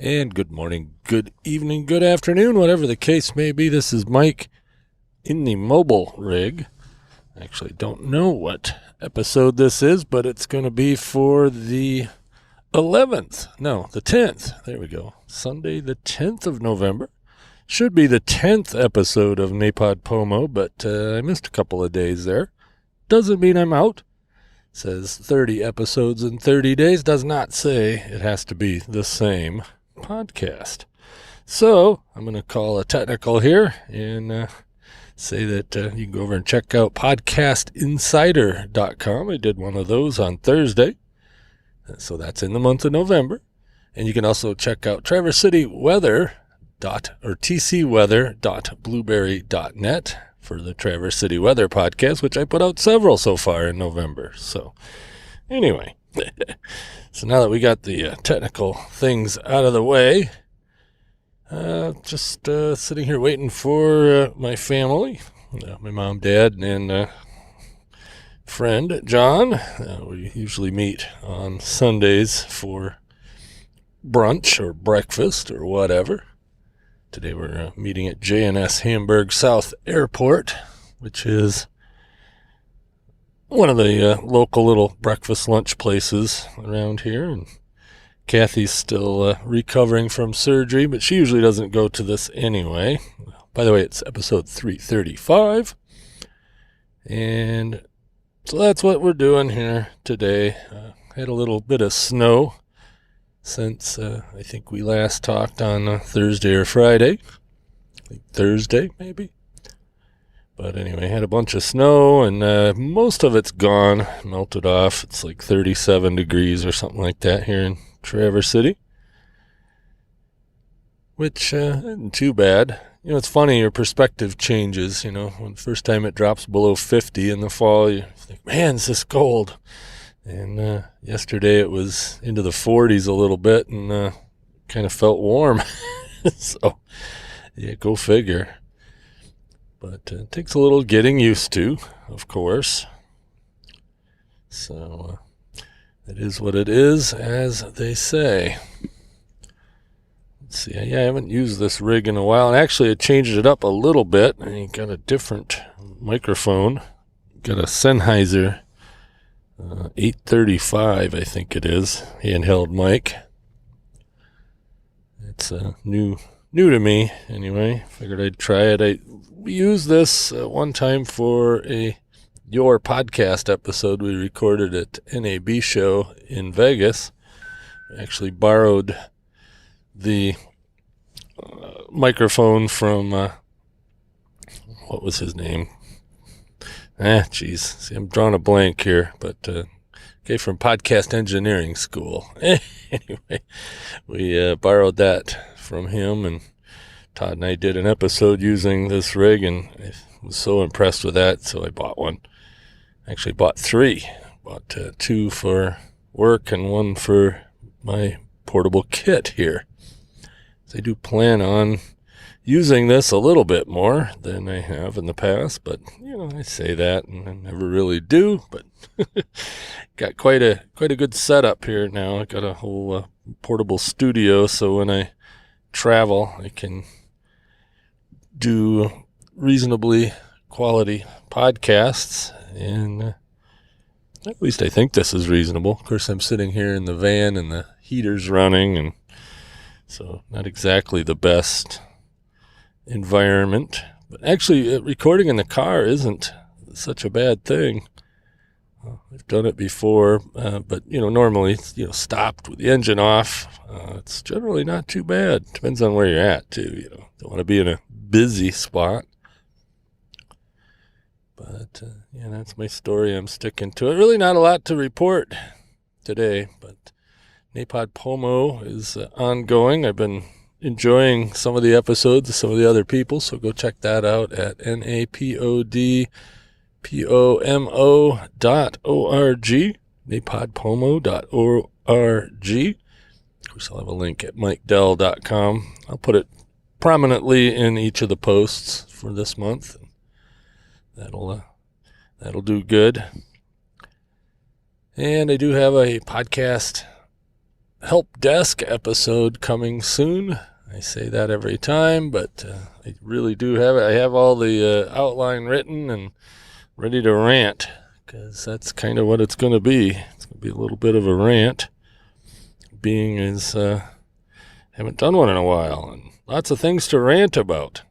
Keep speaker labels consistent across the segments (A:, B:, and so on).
A: And good morning, good evening, good afternoon, whatever the case may be. This is Mike in the mobile rig. I actually don't know what episode this is, but it's going to be for the 10th. There we go. Sunday, the 10th of November. Should be the 10th episode of Napod Pomo, but I missed a couple of days there. Doesn't mean I'm out. Says 30 episodes in 30 days. Does not say it has to be the same podcast. So I'm going to call a technical here and say that you can go over and check out podcastinsider.com. I did one of those on Thursday. So that's in the month of November. And you can also check out tcweather.blueberry.net for the Traverse City Weather podcast, which I put out several so far in November. So anyway, so now that we got the technical things out of the way, just sitting here waiting for my family, my mom, dad, and friend John. We usually meet on Sundays for brunch or breakfast or whatever. Today we're meeting at J&S Hamburg South Airport, which is one of the local little breakfast lunch places around here. And Kathy's still recovering from surgery, but she usually doesn't go to this anyway. By the way, it's episode 335. And so that's what we're doing here today. Had a little bit of snow since I think we last talked on Thursday or Friday. I think Thursday, maybe. But anyway, had a bunch of snow, and most of it's gone, melted off. It's like 37 degrees or something like that here in Traverse City, which isn't too bad. You know, it's funny, your perspective changes. You know, when the first time it drops below 50 in the fall, you think, man, is this cold? And yesterday it was into the 40s a little bit and kind of felt warm. So, yeah, go figure. But it takes a little getting used to, of course. So, it is what it is, as they say. Let's see. Yeah, I haven't used this rig in a while. And actually, I changed it up a little bit. I got a different microphone. Got a Sennheiser 835, I think it is, handheld mic. It's new to me, anyway. Figured I'd try it. I used this one time for your podcast episode we recorded at NAB show in Vegas. I actually borrowed the microphone from what was his name? See, I'm drawing a blank here, but from Podcast Engineering School. Anyway, we borrowed that from him, and Todd and I did an episode using this rig, and I was so impressed with that, so I bought one. Actually bought three. Bought two for work and one for my portable kit here. So I do plan on using this a little bit more than I have in the past, but you know, I say that and I never really do. But got quite a good setup here now. I got a whole portable studio, so when I travel, I can do reasonably quality podcasts, and at least I think this is reasonable. Of course, I'm sitting here in the van and the heater's running, and so not exactly the best environment. But actually, recording in the car isn't such a bad thing. I've done it before, but you know, normally it's, stopped with the engine off. It's generally not too bad. Depends on where you're at too. Don't want to be in a busy spot. But yeah, that's my story. I'm sticking to it. Really, not a lot to report today, but Napod Pomo is ongoing. I've been enjoying some of the episodes of some of the other people, so go check that out at napodpomo.org, napodpomo.org. Of course, I'll have a link at mikedell.com. I'll put it prominently in each of the posts for this month. That'll do good. And I do have a podcast help desk episode coming soon. I say that every time, but I really do have it. I have all the outline written and ready to rant, because that's kind of what it's going to be. It's going to be a little bit of a rant, being as haven't done one in a while, and lots of things to rant about.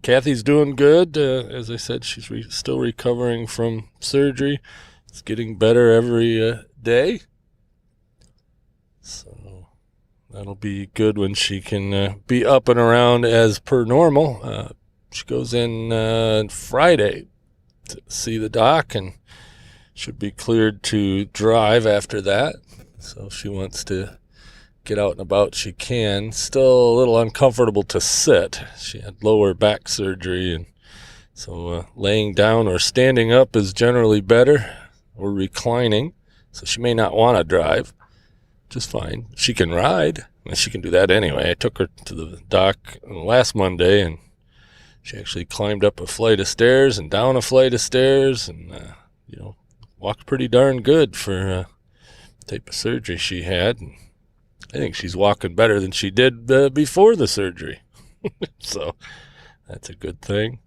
A: Kathy's doing good. As I said, she's still recovering from surgery. It's getting better every day. So that'll be good when she can be up and around as per normal. She goes in Friday to see the doc and should be cleared to drive after that. So if she wants to get out and about, she can. Still a little uncomfortable to sit. She had lower back surgery, and so laying down or standing up is generally better, or reclining. So she may not want to drive. Just fine. She can ride. And she can do that anyway. I took her to the doc last Monday, and she actually climbed up a flight of stairs and down a flight of stairs, and walked pretty darn good for the type of surgery she had. And I think she's walking better than she did before the surgery. So that's a good thing.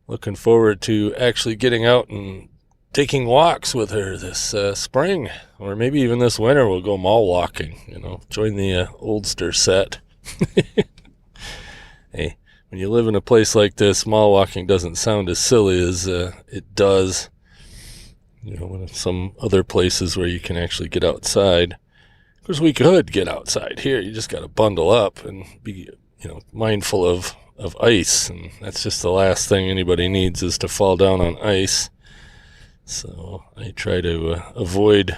A: Looking forward to actually getting out and taking walks with her this spring, or maybe even this winter. We'll go mall walking, join the Oldster set. Hey, when you live in a place like this, mall walking doesn't sound as silly as it does, when some other places where you can actually get outside. Of course, we could get outside. Here, you just got to bundle up and be, mindful of ice, and that's just the last thing anybody needs, is to fall down on ice. So I try to avoid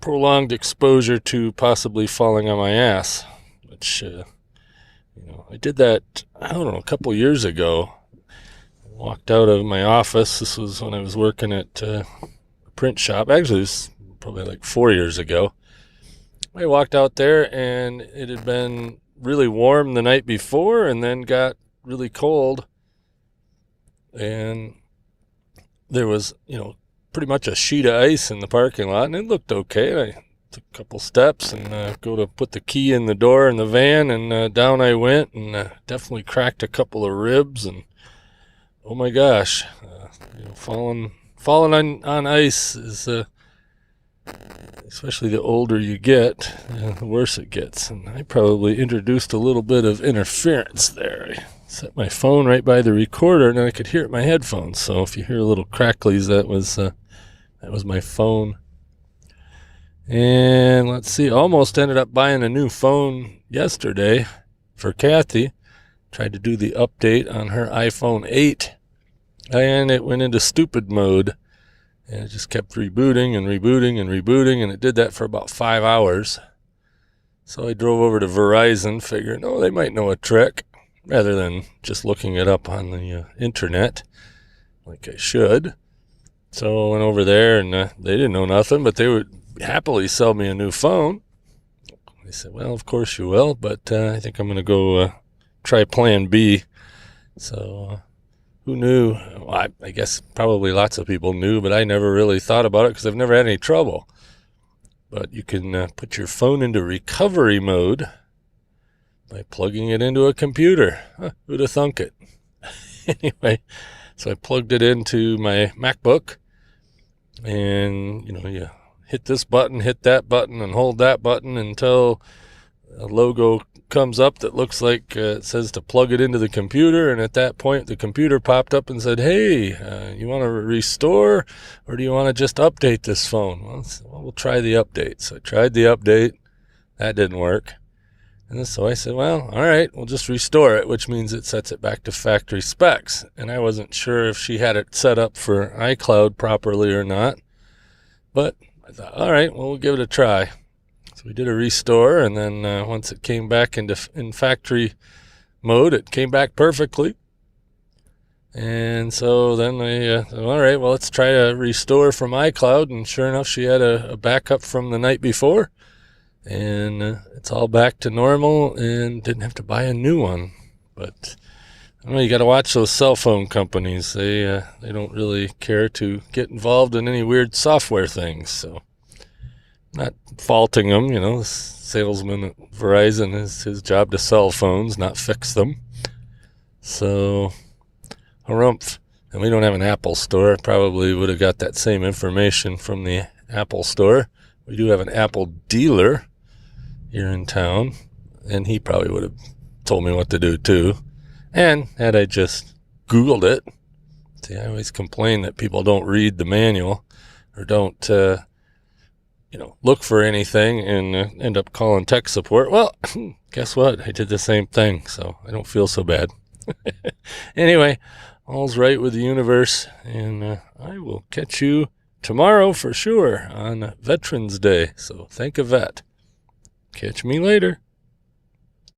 A: prolonged exposure to possibly falling on my ass, which, I did that, a couple years ago. I walked out of my office. This was when I was working at a print shop. Actually, it was probably like 4 years ago. I walked out there, and it had been really warm the night before, and then got really cold, and there was, pretty much a sheet of ice in the parking lot, and it looked okay. I took a couple steps and go to put the key in the door in the van, and down I went, and definitely cracked a couple of ribs, and oh my gosh, falling on ice is especially the older you get, the worse it gets. And I probably introduced a little bit of interference there. I set my phone right by the recorder, and I could hear it in my headphones. So if you hear little cracklies, that was my phone. And let's see, almost ended up buying a new phone yesterday for Kathy. Tried to do the update on her iPhone 8, and it went into stupid mode. And it just kept rebooting and rebooting and rebooting, and it did that for about 5 hours. So I drove over to Verizon, figuring, they might know a trick, rather than just looking it up on the internet, like I should. So I went over there, and they didn't know nothing, but they would happily sell me a new phone. I said, well, of course you will, but I think I'm going to go try plan B. So who knew? Well, I guess probably lots of people knew, but I never really thought about it because I've never had any trouble. But you can put your phone into recovery mode by plugging it into a computer. Who'd have thunk it? Anyway, so I plugged it into my MacBook, and, you hit this button, hit that button, and hold that button until a logo comes up that looks like it says to plug it into the computer. And at that point, the computer popped up and said, hey, you want to restore, or do you want to just update this phone? Well, we'll try the update. So I tried the update. That didn't work. And so I said, well, all right, we'll just restore it, which means it sets it back to factory specs. And I wasn't sure if she had it set up for iCloud properly or not. But I thought, all right, well, we'll give it a try. So we did a restore, and then once it came back in factory mode, it came back perfectly. And so then I said, all right, well, let's try to restore from iCloud. And sure enough, she had a backup from the night before. And it's all back to normal, and didn't have to buy a new one. But I don't know, you got to watch those cell phone companies. They don't really care to get involved in any weird software things. So Not faulting him, the salesman at Verizon is his job to sell phones, not fix them. So, harumph. And we don't have an Apple store. Probably would have got that same information from the Apple store. We do have an Apple dealer here in town, and he probably would have told me what to do too. And had I just Googled it, see, I always complain that people don't read the manual or don't, look for anything and end up calling tech support. Well, guess what? I did the same thing, so I don't feel so bad. Anyway, all's right with the universe, and I will catch you tomorrow for sure on Veterans Day. So thank a vet. Catch me later.